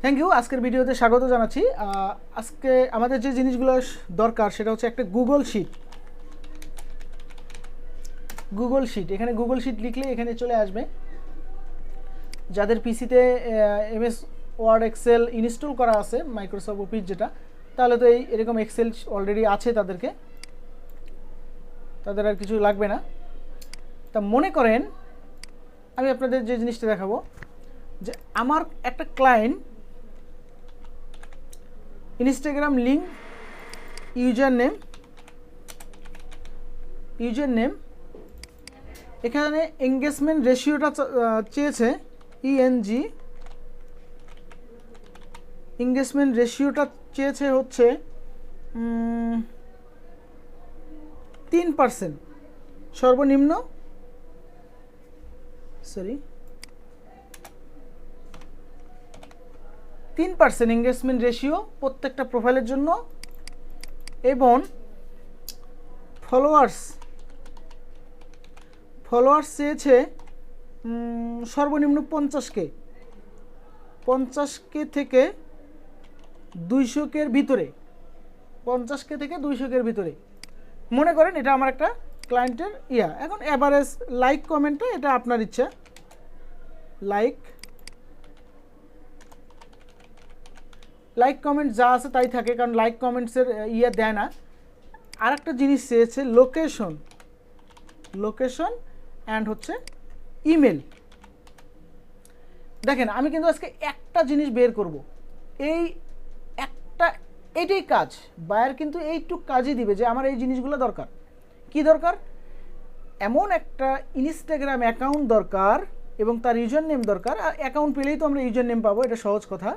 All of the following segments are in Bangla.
Thank you. আজকের ভিডিওতে স্বাগত জানাচ্ছি। আজকে আমাদের যে জিনিসগুলো দরকার সেটা হচ্ছে একটা গুগল শিট। এখানে গুগল শিট লিখলে এখানে চলে আসবে। যাদের পিসিতে এমএস ওয়ার্ড এক্সেল ইনস্টল করা আছে, মাইক্রোসফট অফিস যেটা, তাহলে তো এরকম এক্সেল অলরেডি আছে, তাদের আর কিছু লাগবে না। তা মনে করেন আমি আপনাদের যে জিনিসটা দেখাবো, যে আমার একটা client Instagram link user name এখানে এঙ্গেজমেন্ট রেশিওটা চেয়েছে ইএনজি। এঙ্গেজমেন্ট রেশিওটা চেয়েছে হচ্ছে 3%, সর্বনিম্ন 3% এঙ্গেজমেন্ট রেশিও প্রত্যেকটা প্রোফাইলের জন্য, এবং ফলোয়ার্স চেয়েছে সর্বনিম্ন 50K থেকে 200K ভিতরে, 50K থেকে 200K ভিতরে। মনে করেন এটা আমার একটা ক্লায়েন্টের এখন অ্যাভারেজ লাইক কমেন্টটা এটা আপনার ইচ্ছা, লাইক কমেন্ট যা আছে তাই থাকে, কারণ লাইক কমেন্টসের দেয় না। আর একটা জিনিস চেয়েছে লোকেশন অ্যান্ড হচ্ছে ইমেল। দেখেন আমি কিন্তু আজকে একটা জিনিস বের করব, এটাই কাজ। বায়ার কিন্তু এইটুক কাজই দিবে যে আমার এই জিনিসগুলো দরকার। কি দরকার? এমন একটা ইনস্টাগ্রাম অ্যাকাউন্ট দরকার এবং তার ইউজার নেম দরকার। আর অ্যাকাউন্ট পেলেই তো আমরা ইউজার নেম পাবো, এটা সহজ কথা।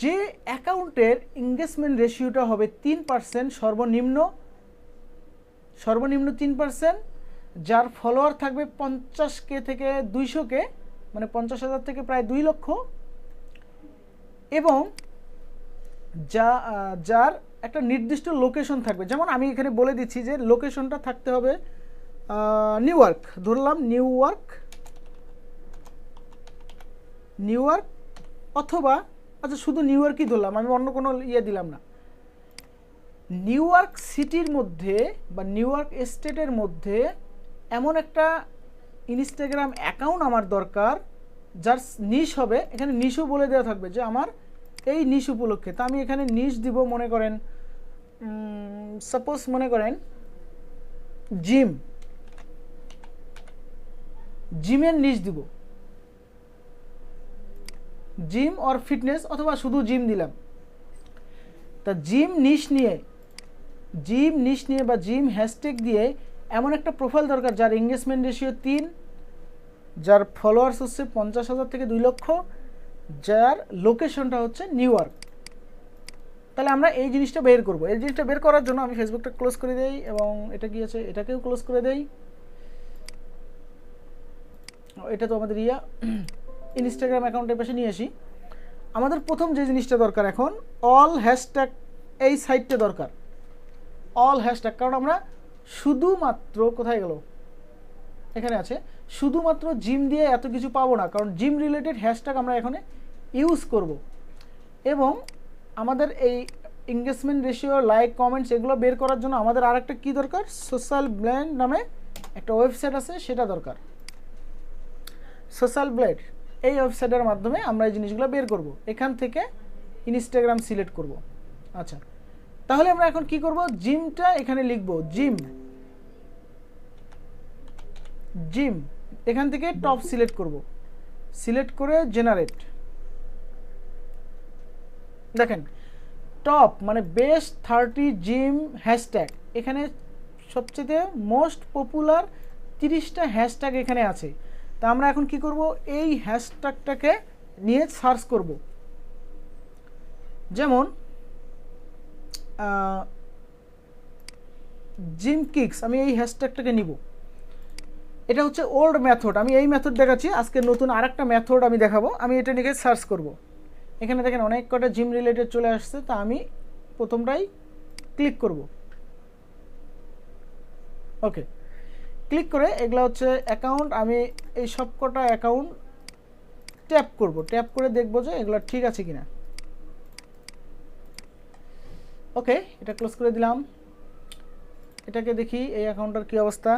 যে অ্যাকাউন্টের এঙ্গেজমেন্ট রেশিওটা হবে 3%, সর্বনিম্ন 3%, যার ফলোয়ার থাকবে 50K থেকে 200K, মানে 50,000 থেকে প্রায় 2 লক্ষ, এবং যার একটা নির্দিষ্ট লোকেশন থাকবে। যেমন আমি এখানে বলে দিচ্ছি যে লোকেশনটা থাকতে হবে নিউ ইয়র্ক, ধরলাম নিউ ইয়র্ক, অথবা আচ্ছা শুধু নিউ ইয়র্কই ধরলাম, আমি অন্য কোনো দিলাম না। নিউ ইয়র্ক সিটির মধ্যে বা নিউ ইয়র্ক স্টেটের মধ্যে এমন একটা ইনস্টাগ্রাম অ্যাকাউন্ট আমার দরকার যার নিশ হবে, এখানে নিশও বলে দেওয়া থাকবে যে আমার এই নিশ উপলক্ষে। তা আমি এখানে নিশ দিব, মনে করেন সাপোজ মনে করেন জিমের নিশ দিব, জিম অর ফিটনেস, অথবা শুধু জিম দিলাম। তা জিম নিশ নিয়ে বা জিম হ্যাশট্যাগ দিয়ে এমন একটা প্রোফাইল দরকার যার এঙ্গেজমেন্ট রেশিও 3, যার ফলোয়ার্স হচ্ছে 50,000 থেকে 2 লক্ষ, যার লোকেশনটা হচ্ছে নিউ ইয়র্ক। তাহলে আমরা এই জিনিসটা বের করব। এই জিনিসটা বের করার জন্য আমি ফেসবুকটা ক্লোজ করে দেই এবং এটা কি আছে এটাকেও ক্লোজ করে দেই। এটা তো আমাদের ইনস্টাগ্রাম অ্যাকাউন্টের পাশে নিয়ে আসি। আমাদের প্রথম যে জিনিসটা দরকার এখন অল হ্যাশট্যাগ, এই সাইটটা দরকার অল হ্যাশট্যাগ। কারণ আমরা শুধুমাত্র কোথায় গেল, এখানে আছে, শুধুমাত্র জিম দিয়ে এত কিছু পাবো না, কারণ জিম রিলেটেড হ্যাশট্যাগ আমরা এখানে ইউজ করব। এবং আমাদের এই এঙ্গেজমেন্ট রেশিও, লাইক, কমেন্টস এগুলো বের করার জন্য আমাদের আর একটা কী দরকার, সোশ্যাল ব্লেড নামে একটা ওয়েবসাইট আছে, সেটা দরকার। সোশ্যাল ব্লেড, এই ওয়েবসাইটের মাধ্যমে আমরা এই জিনিসগুলো বের করব। এখান থেকে ইনস্টাগ্রাম সিলেক্ট করব। আচ্ছা, তাহলে আমরা এখন কি করব, জিমটা এখানে লিখব, জিম এখান থেকে টপ সিলেক্ট করব, সিলেক্ট করে জেনারেট। দেখেন টপ মানে বেস্ট 30 জিম হ্যাশট্যাগ, এখানে সবচেয়ে মোস্ট পপুলার 30টা হ্যাশট্যাগ এখানে আছে। তা আমরা এখন কি করব, এই হ্যাশট্যাগটাকে নিয়ে সার্চ করব। যেমন জিম কিক্স, আমি এই হ্যাশট্যাগটাকে নিব। এটা হচ্ছে ওল্ড মেথড, আমি এই মেথড দেখাচ্ছি। আজকে নতুন আরেকটা মেথড আমি দেখাবো। আমি এটা নিয়ে সার্চ করব। এখানে দেখেন অনেক কটা জিম রিলেটেড চলে আসছে, তা আমি প্রথমটাই ক্লিক করব। ওকে, ক্লিক করে এগুলো হচ্ছে অ্যাকাউন্ট, আমি এই সব কটা অ্যাকাউন্ট ট্যাপ করব, ট্যাপ করে দেখব যে এগুলো ঠিক আছে কিনা। ওকে, এটা ক্লোজ করে দিলাম। এটাকে দেখি এই অ্যাকাউন্টটার কি অবস্থা।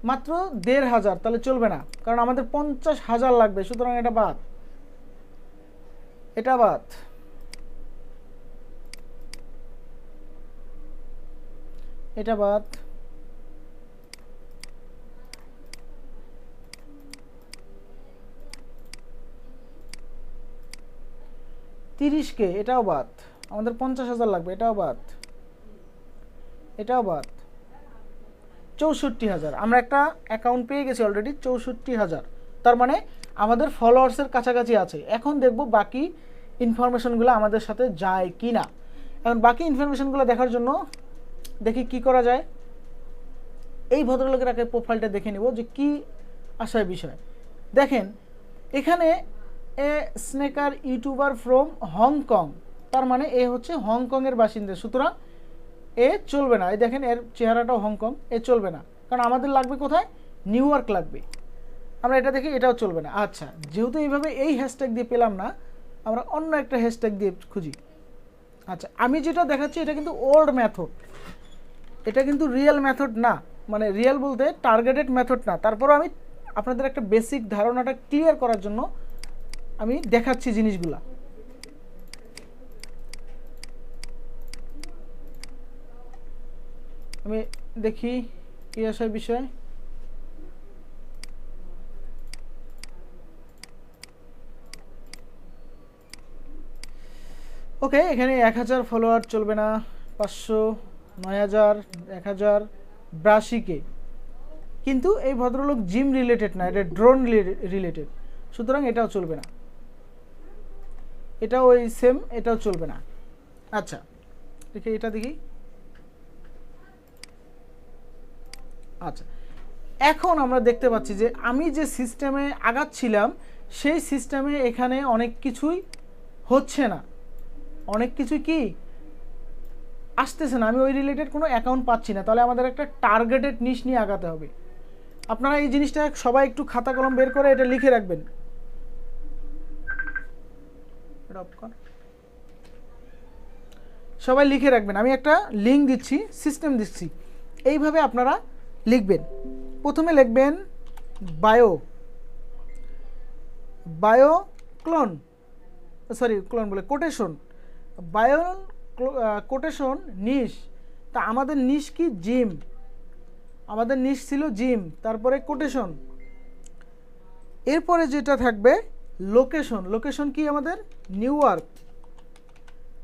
মাত্র 1500, তাহলে চলবে না, কারণ আমাদের 50,000 লাগবে, সুতরাং এটা বাদ, এটা বাদ। এটা বাদ। $30K, এটাও বাদ। আমাদের 50,000 লাগবে, এটাও বাদ, এটাও বাদ। 64,000। আমরা একটা অ্যাকাউন্ট পেয়ে গেছি অলরেডি 64,000, তার মানে আমাদের ফলোয়ার্সের কাছাকাছি আছে। এখন দেখব বাকি ইনফরমেশনগুলো আমাদের সাথে যায় কি না। এখন বাকি ইনফরমেশনগুলো দেখার জন্য দেখি কি করা যায়। এই ভদ্রলোকের আগে প্রোফাইলটা দেখে নিব যে কি আসার বিষয়। দেখেন এখানে এ স্নেকার ইউটিউবার ফ্রম হংকং, তার মানে এ হচ্ছে হংকংয়ের বাসিন্দা, সুতরাং এ চলবে না। এই দেখেন এর চেহারাটাও হংকং, এ চলবে না, কারণ আমাদের লাগবে কোথায়, নিউ ইয়র্ক লাগবে। আমরা এটা দেখি, এটাও চলবে না। আচ্ছা, যেহেতু এইভাবে এই হ্যাশট্যাগ দিয়ে পেলাম না, আমরা অন্য একটা হ্যাশট্যাগ দিয়ে খুঁজি। আচ্ছা, আমি যেটা দেখাচ্ছি এটা কিন্তু ওল্ড মেথড, এটা কিন্তু রিয়েল মেথড না, মানে রিয়েল বলতে টার্গেটেড মেথড না। তারপরও আমি আপনাদের একটা বেসিক ধারণাটা ক্লিয়ার করার জন্য আমি দেখাচ্ছি জিনিসগুলা। আমি দেখি কি আসার বিষয়। ওকে, এখানে 1000 ফলোয়ার চলবে না, 500, 9000, 1000, 82K। কিন্তু এই ভদ্রলোক জিম রিলেটেড না, এটা ড্রোন রিলেটেড, সুতরাং এটাও চলবে না। এটাও ওই সেম, এটাও চলবে না। আচ্ছা, দেখি এটা দেখি। আচ্ছা, এখন আমরা দেখতে পাচ্ছি যে আমি যে সিস্টেমে আগাচ্ছিলাম সেই সিস্টেমে এখানে অনেক কিছুই হচ্ছে না, অনেক কিছুই কি আসতেছে না। আমি ওই রিলেটেড কোনো অ্যাকাউন্ট পাচ্ছি না। তাহলে আমাদের একটা টার্গেটেড নিশ নিয়ে আগাতে হবে। আপনারা এই জিনিসটা সবাই একটু খাতা কলম বের করে এটা লিখে রাখবেন। সবাই লিখে রাখবেন, আমি একটা লিঙ্ক দিচ্ছি, সিস্টেম দিচ্ছি, এইভাবে আপনারা লিখবেন। প্রথমে লিখবেন bio, bio clone, sorry clone বলে কোটেশন, বায়ো কোটেশন নিশ। তা আমাদের নিশ কি, জিম, আমাদের নিশ ছিল জিম, তারপরে কোটেশন, এরপরে যেটা থাকবে লোকেশন। লোকেশন কি আমাদের, নিউ ইয়র্ক,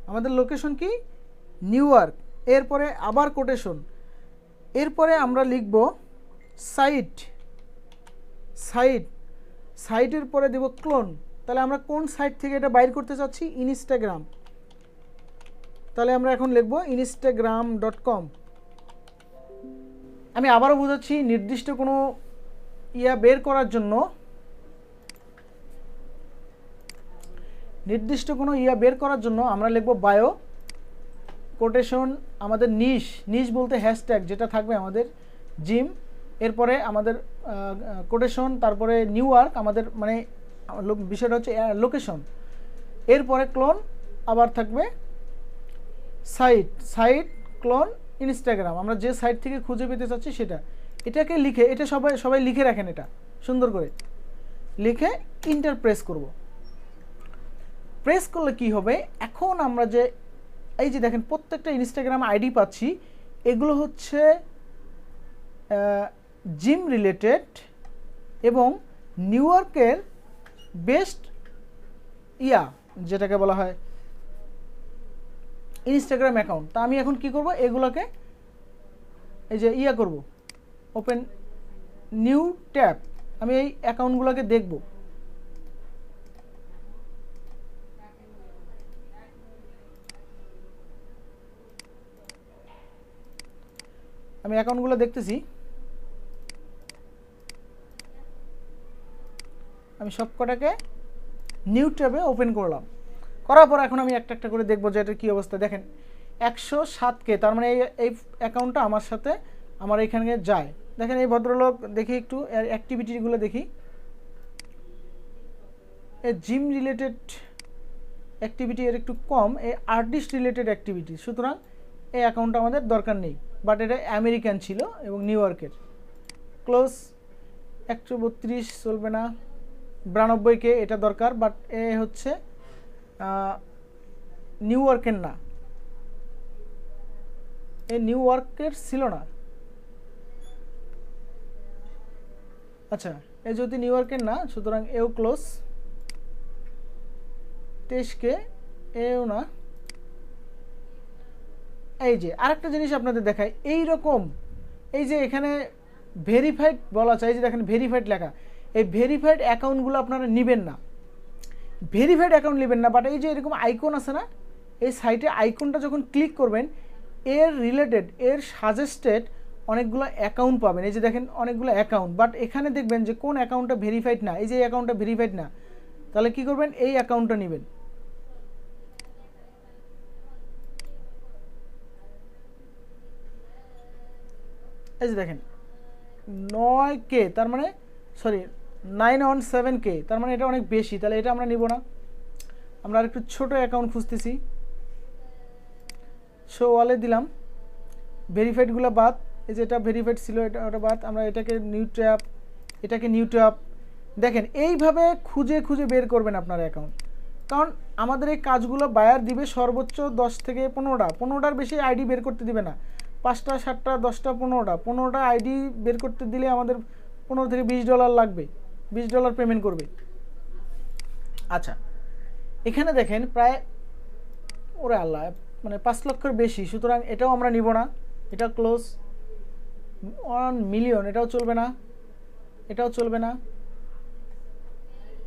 আমাদের লোকেশন কি নিউ ইয়র্ক। এরপরে আবার কোটেশন, এরপরে আমরা লিখব সাইট, সাইট, সাইটের পরে দেব ক্লোন। তাহলে আমরা কোন সাইট থেকে এটা বাইর করতে চাচ্ছি, ইনস্টাগ্রাম। তাহলে আমরা এখন লিখব instagram.com। আমি আবারও বোঝাচ্ছি, নির্দিষ্ট কোনো বের করার জন্য, নির্দিষ্ট কোনো বের করার জন্য আমরা লিখব বায়ো কোটেশন, আমাদের নিশ, নিশ বলতে হ্যাশট্যাগ যেটা থাকবে আমাদের জিম, এরপরে আমাদের কোটেশন, তারপরে নিউ ইয়র্ক, আমাদের মানে বিষয়টা হচ্ছে লোকেশন, এরপরে ক্লোন, আবার থাকবে সাইট, সাইট ক্লোন ইনস্টাগ্রাম, আমরা যে সাইট থেকে খুঁজে পেতে চাচ্ছি সেটা। এটাকে লিখে, এটা সবাই লিখে রাখেন, এটা সুন্দর করে লিখে ইন্টার প্রেস করব। প্রেস করলে কি হবে, এখন আমরা যে এই যে দেখেন প্রত্যেকটা ইনস্টাগ্রাম আইডি পাচ্ছি, এগুলো হচ্ছে জিম রিলেটেড এবং নিউ ইয়র্কের বেস্ট যেটাকে বলা হয় ইনস্টাগ্রাম অ্যাকাউন্ট। তা আমি এখন কি করব, এগুলোকে এই যে করব, ওপেন নিউ ট্যাব, আমি এই অ্যাকাউন্টগুলোকে দেখব। আমি অ্যাকাউন্টগুলো দেখতেছি, আমি সব কটাকে নিউ ট্যাবে ওপেন করলাম। করার পর এখন আমি একটা একটা করে দেখবো যে এটার কী অবস্থা। দেখেন 107K, তার মানে এই অ্যাকাউন্টটা আমার সাথে আমার এখানে যায়। দেখেন এই ভদ্রলোক, দেখি একটু অ্যাক্টিভিটিগুলো দেখি। এ জিম রিলেটেড অ্যাক্টিভিটি এর একটু কম, এই আর্টিস্ট রিলেটেড অ্যাক্টিভিটি, সুতরাং এই অ্যাকাউন্টটা আমাদের দরকার নেই, বাট এটা আমেরিকান ছিল এবং নিউ ইয়র্কের। ক্লোজ। 132 চলবে না। 92K এটা দরকার, বাট এ হচ্ছে নিউ ইয়র্কের না, এ নিউ ইয়র্কের ছিল না। আচ্ছা, এ যদি নিউ ইয়র্কের না, সুতরাং এও ক্লোজ। 23K এও না। এই যে আরেকটা জিনিস আপনাদের দেখায়, এই রকম এই যে এখানে ভেরিফাইড বলা চাই, যে দেখেন ভেরিফাইড লেখা, এই ভেরিফাইড অ্যাকাউন্টগুলো আপনারা নেবেন না, ভেরিফাইড অ্যাকাউন্ট নেবেন না, বাট এই যে এরকম আইকন আছে না, এই সাইটে আইকনটা যখন ক্লিক করবেন, এর রিলেটেড এর সাজেস্টেড অনেকগুলো অ্যাকাউন্ট পাবেন। এই যে দেখেন অনেকগুলো অ্যাকাউন্ট, বাট এখানে দেখবেন যে কোন অ্যাকাউন্টটা ভেরিফাইড না, এই যে এই অ্যাকাউন্টটা ভেরিফাইড না, তাহলে কি করবেন, এই অ্যাকাউন্টটা নেবেন। এই যে দেখেন 9K, তার মানে সরি 917K, তার মানে এটা অনেক বেশি, তাহলে এটা আমরা নিব না। আমরা আর একটু ছোটো অ্যাকাউন্ট খুঁজতেছি, শো ওয়ালে দিলাম, ভেরিফাইডগুলো বাদ, এই যে এটা ভেরিফাইড ছিল, এটা ওটা বাদ, আমরা এটাকে নিউ ট্যাপ, এটাকে নিউ ট্যাপ। দেখেন এইভাবে খুঁজে খুঁজে বের করবেন আপনার অ্যাকাউন্ট, কারণ আমাদের এই কাজগুলো বায়ার দিবে সর্বোচ্চ 10 থেকে 15টা, 15টার বেশি আইডি বের করতে দিবে না। 5টা 7টা 10টা 15টা আইডি বের করতে দিলে আমাদের $15 থেকে $20 লাগবে, $20 পেমেন্ট করবে। আচ্ছা, এখানে দেখেন প্রায় ওরে আল্লাহ, মানে 5 লক্ষের বেশি, সুতরাং এটাও আমরা নিব না, এটা ক্লোজ। 1 মিলিয়ন এটাও চলবে না, এটাও চলবে না,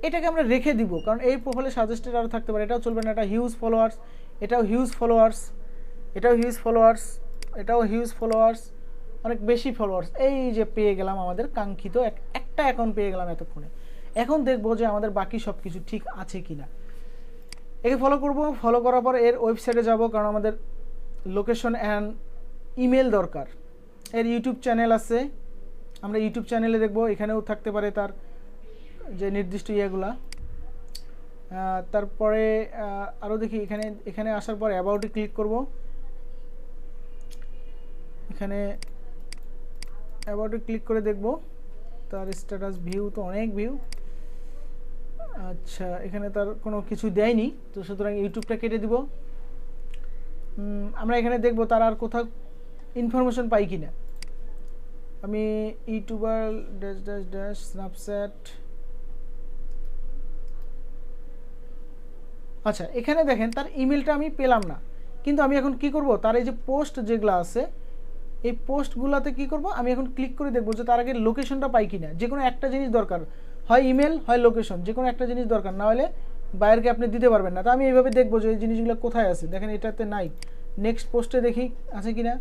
এটাকে আমরা রেখে দিব, কারণ এই প্রোফাইলে সাজেস্টেড আরও থাকতে পারে, এটাও চলবে না। এটা হিউজ ফলোয়ার্স, এটাও হিউজ ফলোয়ার্স, এটাও হিউজ ফলোয়ার্স, এটাও হিউজ ফলোয়ার্স, অনেক বেশি ফলোয়ার্স। এই যে পেয়ে গেলাম আমাদের কাঙ্ক্ষিত একটা অ্যাকাউন্ট পেয়ে গেলাম এতক্ষণে। এখন দেখবো যে আমাদের বাকি সব কিছু ঠিক আছে কি না। একে ফলো করব, ফলো করার পর এর ওয়েবসাইটে যাব, কারণ আমাদের লোকেশন অ্যান্ড ইমেল দরকার। এর ইউটিউব চ্যানেল আছে, আমরা ইউটিউব চ্যানেলে দেখব, এখানেও থাকতে পারে তার যে নির্দিষ্ট ইয়েগুলা। তারপরে আরও দেখি, এখানে আসার পর অ্যাবাউটে ক্লিক করব, এখানে অ্যাবাউটে ক্লিক করে দেখব তার স্ট্যাটাস ভিউ, তো অনেক ভিউ। আচ্ছা, এখানে তার কোনো কিছু দেয়নি, তো সুতরাং ইউটিউবটা কেটে দিব। আমরা এখানে দেখব তার আর কোথাও ইনফরমেশন পাই কিনা। আমি YouTuber dash dash dash Snapchat, আচ্ছা এখানে দেখেন তার ইমেলটা আমি পেলাম না, কিন্তু আমি এখন কি করব, তার এই যে পোস্ট যেগুলো আছে, এই পোস্টগুলোতে কি করব, আমি এখন ক্লিক করে দেখব যে তার আগে লোকেশনটা পাই কিনা। যে কোনো একটা জিনিস দরকার, হয় ইমেল হয় লোকেশন, যে কোনো একটা জিনিস দরকার, না হলে বাইরেকে আপনি দিতে পারবেন না। তো আমি এইভাবে দেখবো যে এই জিনিসগুলো কোথায় আছে। দেখেন এটাতে নাই, নেক্সট পোস্টে দেখি আছে কিনা,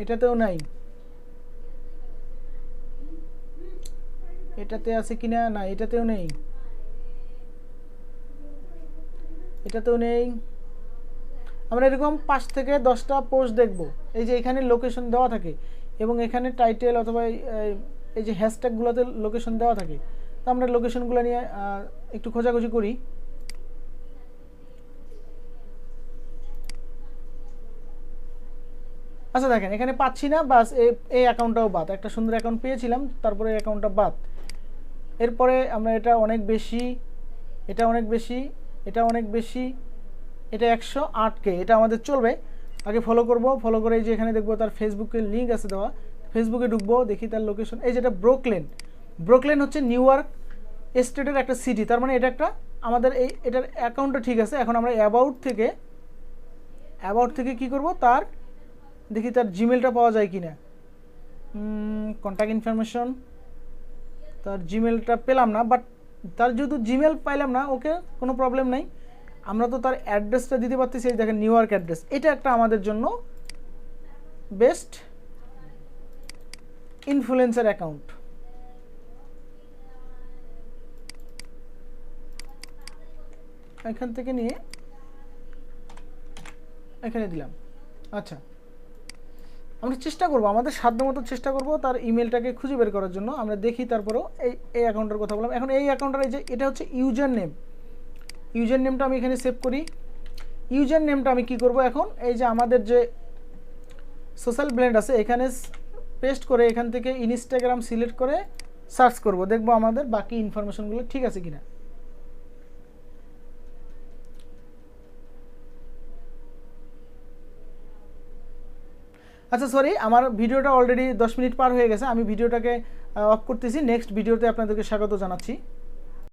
এটাতেও নাই, এটাতে আছে কিনা, না এটাতেও নেই, এটাতেও নেই। আমরা এরকম 5 থেকে 10টা পোস্ট দেখব, এই যে এখানে লোকেশন দেওয়া থাকে এবং এখানে টাইটেল অথবা এই যে হ্যাশট্যাগুলোতে লোকেশন দেওয়া থাকে। তো আমরা লোকেশনগুলো নিয়ে একটু খোঁজাখুঁজি করি। আচ্ছা দেখেন এখানে পাচ্ছি না, বাস এই অ্যাকাউন্টটাও বাদ, একটা সুন্দর অ্যাকাউন্ট পেয়েছিলাম, তারপরে এই অ্যাকাউন্টটা বাদ। এরপরে আমরা এটা অনেক বেশি, এটা অনেক বেশি, এটা অনেক বেশি, এটা 108K, এটা আমাদের চলবে। আগে ফলো করব, ফলো করে এই যে এখানে দেখবো তার ফেসবুকের লিঙ্ক আছে দেওয়া, ফেসবুকে ঢুকবো, দেখি তার লোকেশন। এই যেটা ব্রুকলিন, ব্রুকলিন হচ্ছে নিউ ইয়র্ক স্টেটের একটা সিটি, তার মানে এটা একটা আমাদের এটার অ্যাকাউন্টটা ঠিক আছে। এখন আমরা অ্যাবাউট থেকে কি করব, তার দেখি তার জিমেলটা পাওয়া যায় কি না, কন্ট্যাক্ট ইনফরমেশন, তার জিমেলটা পেলাম না, বাট তার যেহেতু জিমেল পাইলাম না, ওকে কোনো প্রবলেম নাই, আমরা তো তার অ্যাড্রেসটা দিতে পারতেছি। এই দেখেন নিউ ইয়র্ক অ্যাড্রেস, এটা একটা আমাদের জন্য বেস্ট ইনফ্লুয়েন্সার অ্যাকাউন্ট। এখান থেকে নিয়ে এখানে দিলাম। আচ্ছা আমরা চেষ্টা করব, আমাদের সাধ্যমতো চেষ্টা করব তার ইমেলটাকে খুঁজে বের করার জন্য। আমরা দেখি তারপরেও এই অ্যাকাউন্টের কথা বললাম। এখন এই অ্যাকাউন্টের এই যে এটা হচ্ছে ইউজার নেম, ইউজার নেমটা আমি এখানে সেভ করি। ইউজার নেমটা আমি কি করব এখন, এই যে আমাদের যে সোশ্যাল ব্র্যান্ড আছে এখানে পেস্ট করে এখান থেকে ইনস্টাগ্রাম সিলেক্ট করে সার্চ করব, দেখব আমাদের বাকি ইনফরমেশনগুলো ঠিক আছে কিনা। আচ্ছা সরি, আমার ভিডিওটা অলরেডি 10 মিনিট পার হয়ে গেছে, আমি ভিডিওটাকে অফ করতেছি। নেক্সট ভিডিওতে আপনাদেরকে স্বাগত জানাচ্ছি।